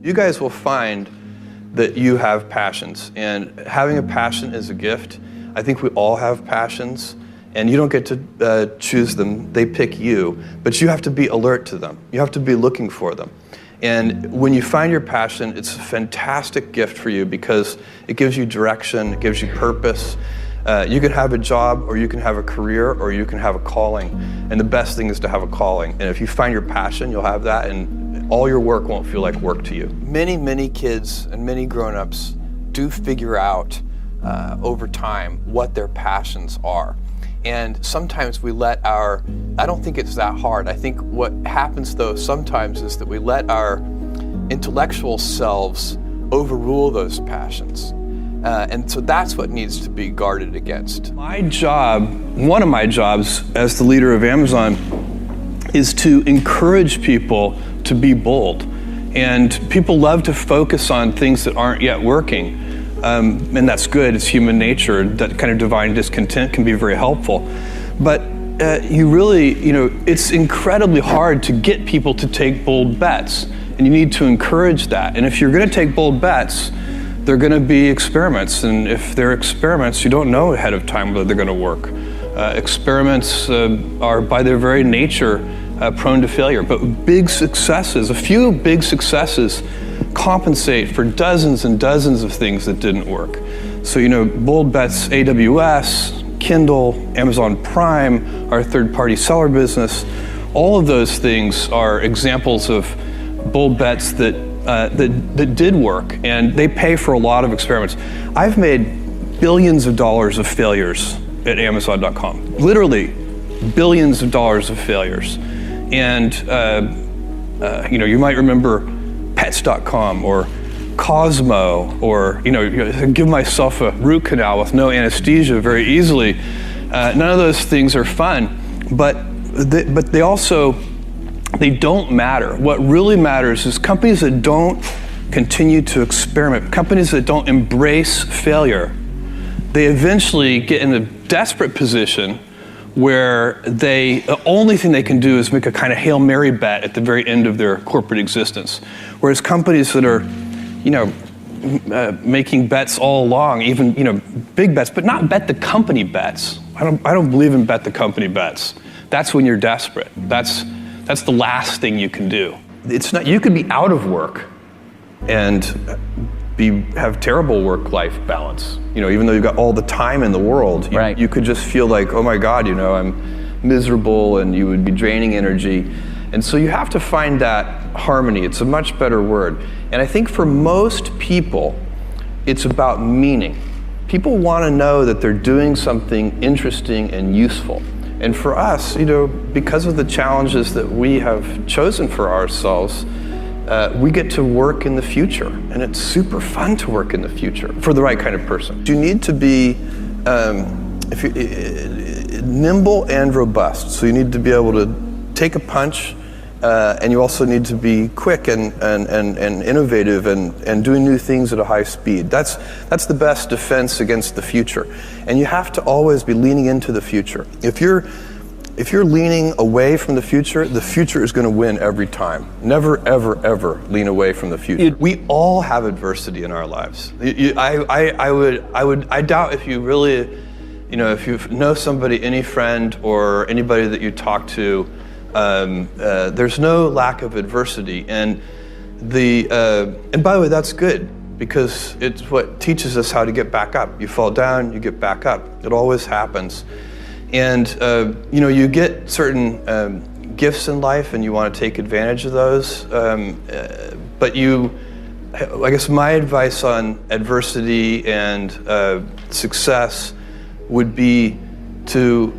You guys will find that you have passions, and having a passion is a gift. I think we all have passions, and you don't get to choose them, they pick you, but you have to be alert to them. You have to be looking for them. And when you find your passion, it's a fantastic gift for you because it gives you direction, it gives you purpose. You can have a job, or you can have a career, or you can have a calling. And the best thing is to have a calling. And if you find your passion, you'll have that, and all your work won't feel like work to you. Many kids and many grown-ups do figure out over time what their passions are. And sometimes we let I don't think it's that hard. I think what happens though sometimes is that we let our intellectual selves overrule those passions. And so that's what needs to be guarded against. My job, one of my jobs as the leader of Amazon, is to encourage people to be bold. And people love to focus on things that aren't yet working. And that's good, it's human nature. That kind of divine discontent can be very helpful. But it's incredibly hard to get people to take bold bets. And you need to encourage that. And if you're gonna take bold bets, they're going to be experiments, and if they're experiments, you don't know ahead of time whether they're going to work. Experiments are by their very nature prone to failure, but big successes, a few big successes compensate for dozens and dozens of things that didn't work. So, bold bets, AWS, Kindle, Amazon Prime, our third-party seller business, all of those things are examples of bold bets that did work, and they pay for a lot of experiments. I've made billions of dollars of failures at Amazon.com. Literally, billions of dollars of failures. And you might remember Pets.com or Cosmo, or give myself a root canal with no anesthesia very easily. None of those things are fun, but they don't matter. What really matters is companies that don't continue to experiment, companies that don't embrace failure, they eventually get in a desperate position where the only thing they can do is make a kind of Hail Mary bet at the very end of their corporate existence. Whereas companies that are, making bets all along, even, big bets, but not bet the company bets. I don't believe in bet the company bets. That's when you're desperate. That's the last thing you can do. It's not, you could be out of work and have terrible work-life balance. Even though you've got all the time in the world, you could just feel like, oh my God, I'm miserable, and you would be draining energy. And so you have to find that harmony. It's a much better word. And I think for most people, it's about meaning. People want to know that they're doing something interesting and useful. And for us, because of the challenges that we have chosen for ourselves, we get to work in the future. And it's super fun to work in the future for the right kind of person. You need to be nimble and robust. So you need to be able to take a punch, and you also need to be quick and innovative and doing new things at a high speed. That's the best defense against the future. And you have to always be leaning into the future. If you're leaning away from the future is going to win every time. Never, ever, ever lean away from the future. We all have adversity in our lives. I doubt if you really, if you know somebody, any friend or anybody that you talk to, there's no lack of adversity, and by the way, that's good, because it's what teaches us how to get back up. You fall down, you get back up. It always happens. And you get certain gifts in life, and you want to take advantage of those. But I guess my advice on adversity and success would be to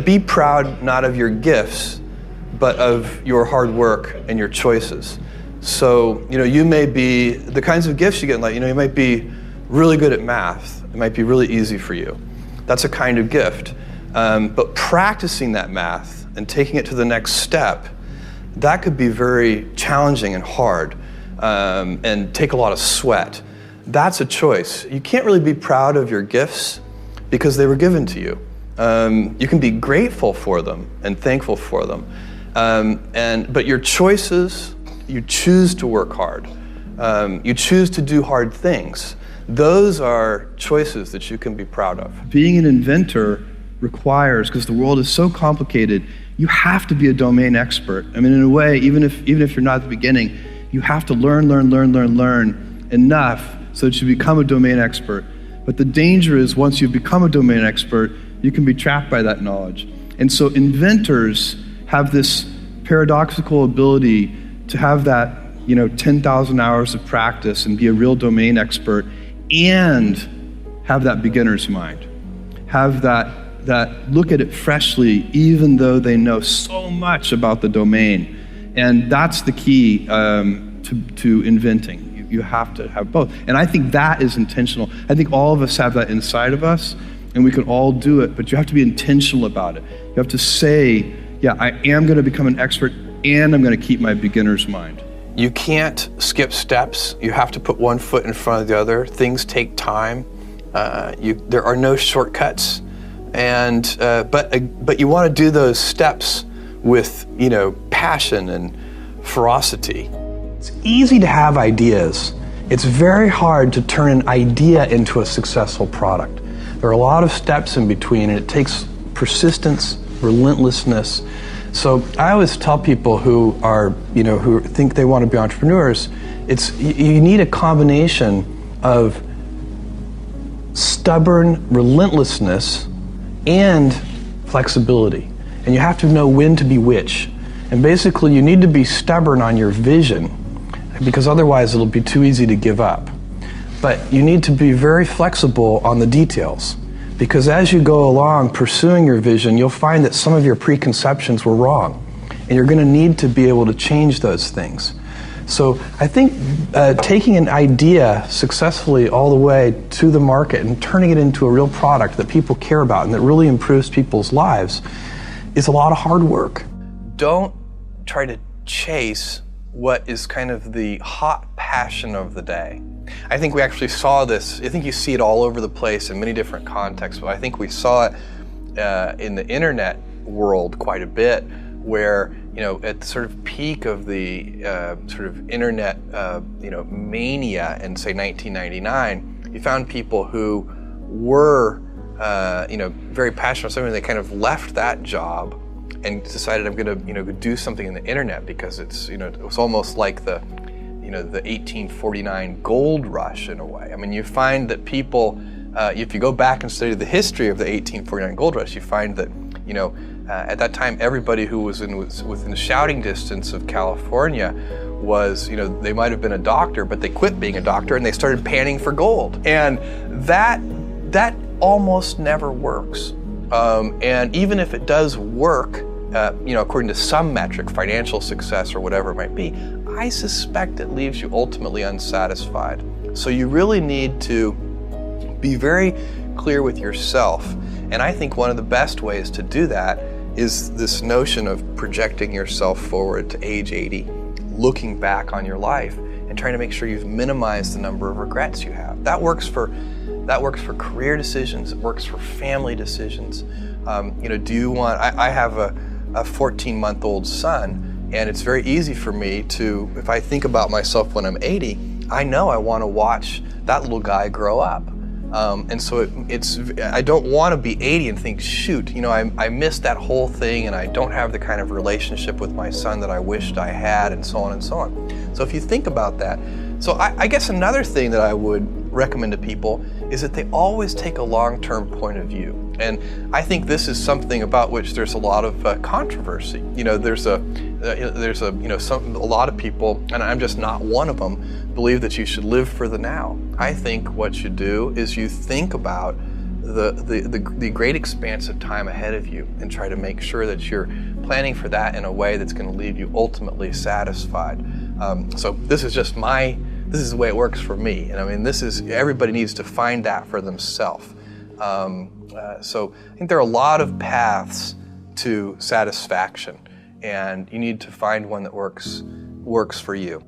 be proud not of your gifts, but of your hard work and your choices. So, you may be, the kinds of gifts you get in life, you might be really good at math. It might be really easy for you. That's a kind of gift. But practicing that math and taking it to the next step, that could be very challenging and hard, and take a lot of sweat. That's a choice. You can't really be proud of your gifts because they were given to you. You can be grateful for them and thankful for them. But your choices you choose to work hard. You choose to do hard things. Those are choices that you can be proud of. Being an inventor requires, because the world is so complicated, you have to be a domain expert. I mean, in a way, even if you're not at the beginning, you have to learn enough so that you become a domain expert. But the danger is once you become a domain expert, you can be trapped by that knowledge. And so inventors have this paradoxical ability to have that 10,000 hours of practice and be a real domain expert and have that beginner's mind. Have that look at it freshly, even though they know so much about the domain. And that's the key to inventing. You have to have both. And I think that is intentional. I think all of us have that inside of us, and we can all do it, but you have to be intentional about it. You have to say, yeah, I am going to become an expert, and I'm going to keep my beginner's mind. You can't skip steps. You have to put one foot in front of the other. Things take time. There are no shortcuts. And but you want to do those steps with passion and ferocity. It's easy to have ideas. It's very hard to turn an idea into a successful product. There are a lot of steps in between, and it takes persistence, relentlessness. So I always tell people who are who think they want to be entrepreneurs, you need a combination of stubborn relentlessness and flexibility. And you have to know when to be which. And basically you need to be stubborn on your vision, because otherwise it'll be too easy to give up. But you need to be very flexible on the details, because as you go along pursuing your vision, you'll find that some of your preconceptions were wrong, and you're going to need to be able to change those things. So I think taking an idea successfully all the way to the market and turning it into a real product that people care about and that really improves people's lives is a lot of hard work. Don't try to chase what is kind of the hot passion of the day. I think we actually saw this, I think you see it all over the place in many different contexts, but I think we saw it in the internet world quite a bit, where at the sort of peak of the sort of internet mania in say 1999, you found people who were very passionate about something. They kind of left that job and decided, I'm going to do something in the internet, because it's it was almost like the the 1849 gold rush in a way. I mean, you find that people, if you go back and study the history of the 1849 gold rush, you find that at that time everybody who was within shouting distance of California was they might have been a doctor, but they quit being a doctor and they started panning for gold, and that almost never works. And even if it does work, according to some metric, financial success or whatever it might be, I suspect it leaves you ultimately unsatisfied. So you really need to be very clear with yourself. And I think one of the best ways to do that is this notion of projecting yourself forward to age 80, looking back on your life and trying to make sure you've minimized the number of regrets you have. That works for career decisions. It works for family decisions. Do you want? I have a 14-month-old son, and it's very easy for me to, if I think about myself when I'm 80, I know I want to watch that little guy grow up. And so I don't want to be 80 and think, shoot, I missed that whole thing, and I don't have the kind of relationship with my son that I wished I had, and so on and so on. So if you think about that, so I guess another thing that I would recommend to people is that they always take a long-term point of view. And I think this is something about which there's a lot of controversy. There's a lot of people, and I'm just not one of them, believe that you should live for the now. I think what you do is you think about the great expanse of time ahead of you and try to make sure that you're planning for that in a way that's going to leave you ultimately satisfied. So this is the way it works for me. And I mean, everybody needs to find that for themselves. So I think there are a lot of paths to satisfaction, and you need to find one that works for you.